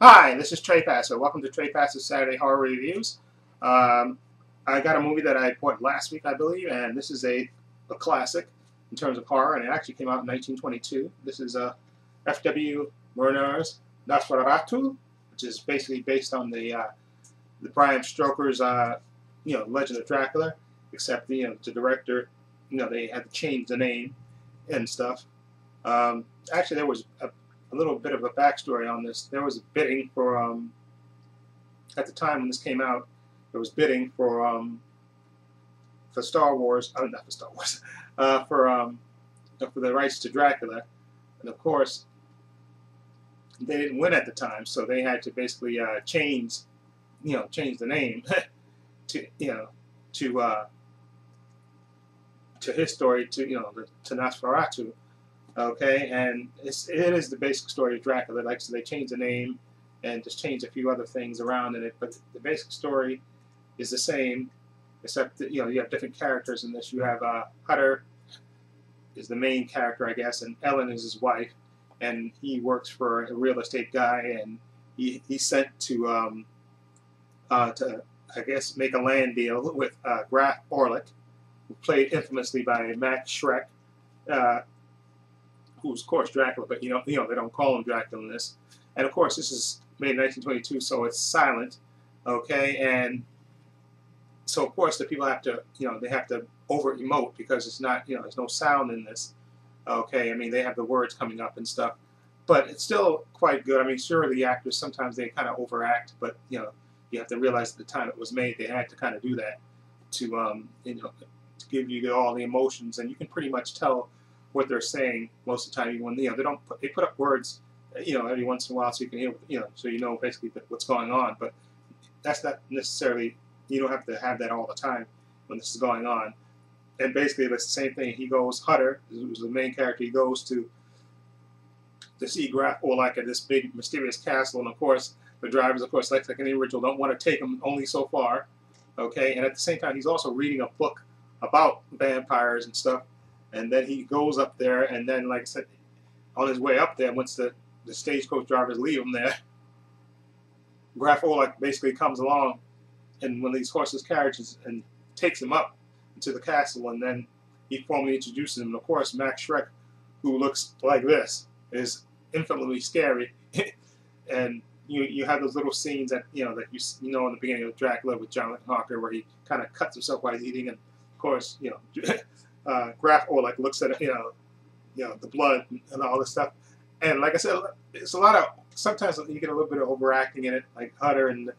Hi, this is Trey Passer. Welcome to Trey Passer's Saturday Horror Reviews. I got a movie that I bought last week, I believe, and this is a classic in terms of horror, and it actually came out in 1922. This is F.W. Murnau's Nosferatu, which is basically based on the Bram Stoker's Legend of Dracula, except the director, they had to change the name and stuff. Actually, there was a little bit of a backstory on this. There was bidding for at the time when this came out, there was bidding for Star Wars. Oh, not for Star Wars. For the rights to Dracula, and of course they didn't win at the time, so they had to basically change the name to his story to Nosferatu. Okay, and it is the basic story of Dracula. Like, so they changed the name and just changed a few other things around in it, but the basic story is the same, except that, you have different characters in this. You have Hutter is the main character, I guess, and Ellen is his wife, and he works for a real estate guy, and he's sent to I guess make a land deal with Graf Orlik, who played infamously by Max Schreck. Who's of course Dracula, but they don't call him Dracula in this. And of course this is made in 1922, so it's silent, okay? And so of course the people have to, they have to over emote because it's not, there's no sound in this, okay? I mean, they have the words coming up and stuff, but it's still quite good. I mean, sure, the actors sometimes they kind of overact, but you have to realize at the time it was made, they had to kind of do that to to give you all the emotions, and you can pretty much tell what they're saying most of the time, even when they put up words, every once in a while, so you can hear, so basically what's going on. But that's not necessarily, you don't have to have that all the time when this is going on. And basically, that's the same thing. He goes, Hutter, who's the main character, he goes to see Graf Orlik at this big mysterious castle, and of course the drivers, of course, like any original, don't want to take him only so far, okay. And at the same time, he's also reading a book about vampires and stuff. And then he goes up there, and then, like I said, on his way up there, once the stagecoach drivers leave him there, Graf Orlik basically comes along in one of these horseless carriages and takes him up to the castle, and then he formally introduces him. And of course, Max Schreck, who looks like this, is infinitely scary. And you have those little scenes that that you know in the beginning of Dracula with Jonathan Harker, where he kind of cuts himself while he's eating, and of course Graf Orlik looks at the blood and all this stuff, and like I said, it's a lot of, sometimes you get a little bit of overacting in it, like Hutter and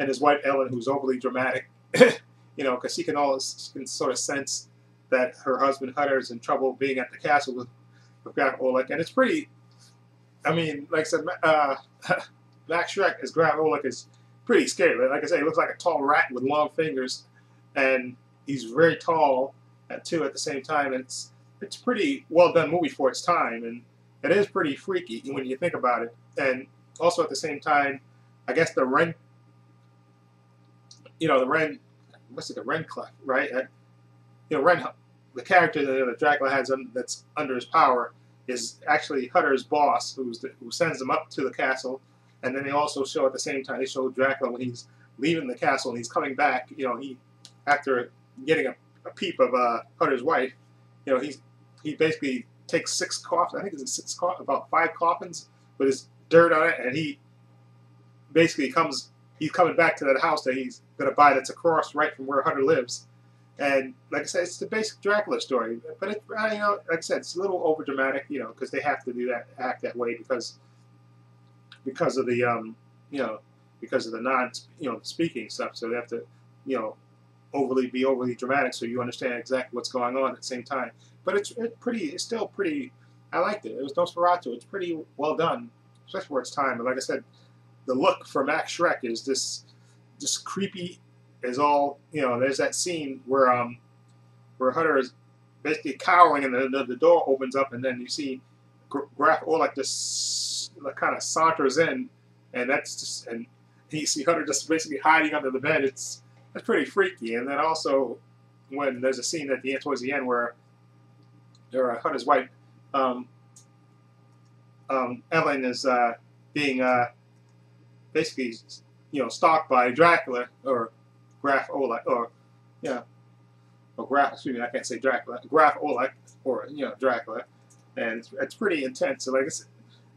his wife Ellen, who's overly dramatic, because she can sort of sense that her husband Hutter is in trouble being at the castle with Graf Orlik, and it's pretty. I mean, like I said, Max Schreck as Graf Orlik is pretty scary. Like I said, he looks like a tall rat with long fingers, and he's very tall too at the same time. And it's pretty well done movie for its time, and it is pretty freaky when you think about it. And also at the same time, I guess the Wren, what's it, the Wren Clef, right? Wren, the character that Dracula has that's under his power is actually Hutter's boss, who sends him up to the castle. And then they also show at the same time, they show Dracula when he's leaving the castle and he's coming back. He, after getting a peep of Hutter's wife, he basically takes 6 coffins. I think it's 6 coffins, about 5 coffins with his dirt on it, and he basically he's coming back to that house that he's gonna buy that's across right from where Hutter lives. And like I said, it's the basic Dracula story, but it, like I said, it's a little over dramatic, because they have to do that, act that way because of the because of the non speaking stuff. So they have to be overly dramatic, so you understand exactly what's going on at the same time. But it's still pretty. I liked it. It was Nosferatu. It's pretty well done, especially for its time. But like I said, the look for Max Schreck is just creepy as all. There's that scene where Hutter is basically cowering, and the door opens up, and then you see Graf Orlik just kind of saunters in, and you see Hutter just basically hiding under the bed. It's pretty freaky. And then also when there's a scene towards the end where Hutter's wife Ellen is being basically, you know, stalked by Dracula or Graf Olek, or yeah, or Graf. Excuse me, I can't say Dracula. Graf Olek, or you know, Dracula, and it's pretty intense. So like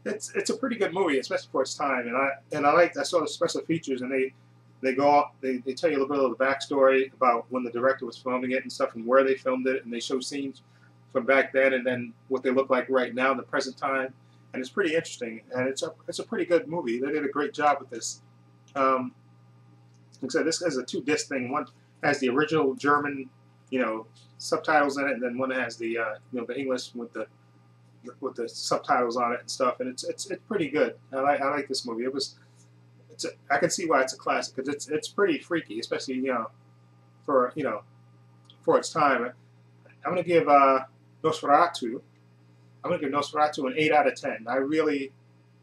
it's a pretty good movie, especially for its time. And I saw the special features, and they go off, they tell you a little bit of the backstory about when the director was filming it and stuff, and where they filmed it, and they show scenes from back then and then what they look like right now in the present time, and it's pretty interesting, and it's a pretty good movie. They did a great job with this. Like I said, this is a 2-disc thing. One has the original German, you know, subtitles in it, and then one has the you know, the English with the subtitles on it and stuff, and it's pretty good. I like this movie. I can see why it's a classic, because it's pretty freaky, especially, you know, for its time. I'm gonna give Nosferatu. I'm gonna give Nosferatu an 8 out of 10. I really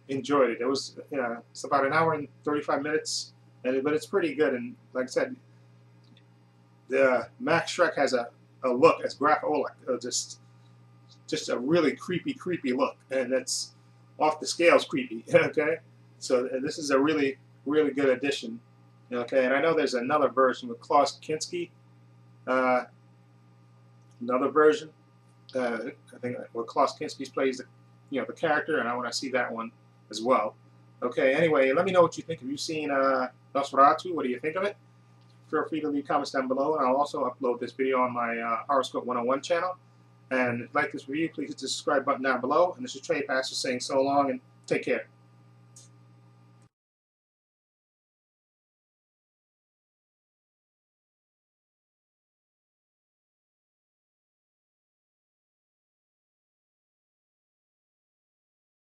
enjoyed it. It was, you know, it's about an hour and 35 minutes, but it's pretty good. And like I said, the Max Schreck has a look as Graf Olek, just a really creepy look, and it's off the scales creepy. Okay, so this is a really good addition. Okay, and I know there's another version with Klaus Kinski, another version. I think where Klaus Kinski plays the character, and I want to see that one as well. Okay, anyway, let me know what you think. Have you seen Nosferatu? What do you think of it? Feel free to leave comments down below, and I'll also upload this video on my Horoscope 101 channel. And if you like this review, please hit the subscribe button down below. And this is Trey Pastor saying so long and take care.